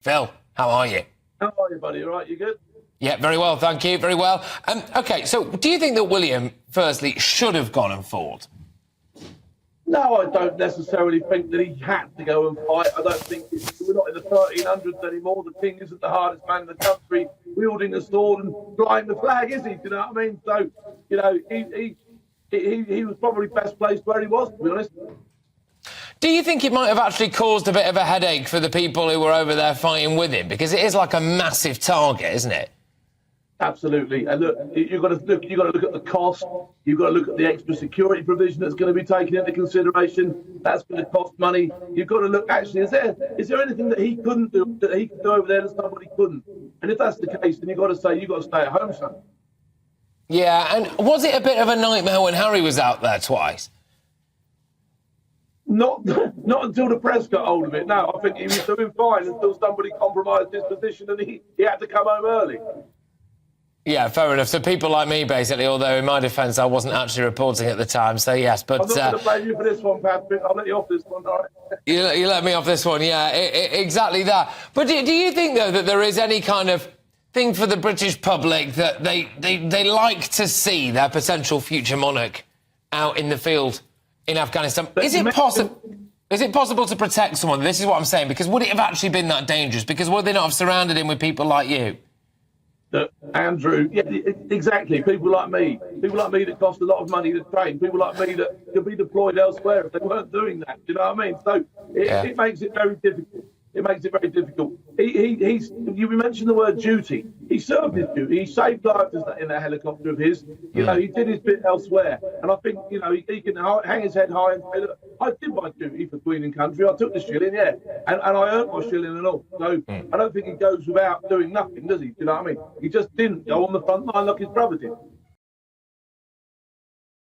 Phil, how are you? How are you, buddy? All right, you good? Yeah, very well, thank you, very well. OK, so do you think that William, firstly, should have gone and fought? No, I don't necessarily think that he had to go and fight. I don't think we're not in the 1300s anymore. The king isn't the hardest man in the country, wielding a sword and flying the flag, is he? Do you know what I mean? So, you know, he was probably best placed where he was, to be honest. Do you think it might have actually caused a bit of a headache for the people who were over there fighting with him? Because it is like a massive target, isn't it? Absolutely. And look, you've got to look at the cost. You've got to look at the extra security provision that's going to be taken into consideration. That's going to cost money. You've got to look, actually, is there anything that he couldn't do, that he could do over there that somebody couldn't? And if that's the case, then you've got to say, you've got to stay at home, son. Yeah, and was it a bit of a nightmare when Harry was out there twice? Not until the press got hold of it. No, I think he was doing fine until somebody compromised his position and he had to come home early. Yeah, fair enough. So people like me, basically, although in my defence I wasn't actually reporting at the time, so yes. But I'm not going to blame you for this one, Patrick. I'll let you off this one, all right? You let me off this one, yeah, exactly that. But do you think, though, that there is any kind of thing for the British public that they like to see their potential future monarch out in the field in Afghanistan? Is it possible to protect someone? This is what I'm saying, because would it have actually been that dangerous? Because would they not have surrounded him with people like you? Andrew, yeah, exactly. People like me that cost a lot of money to train. People like me that could be deployed elsewhere if they weren't doing that. Do you know what I mean? So it makes it very difficult. It makes it very difficult. You mentioned the word duty. He served his duty. He saved lives in that helicopter of his. You know, he did his bit elsewhere. And I think, you know, he can hang his head high and say, look, I did my duty for Queen and country. I took the shilling, yeah. And I earned my shilling and all. So I don't think he goes without doing nothing, does he? Do you know what I mean? He just didn't go on the front line like his brother did.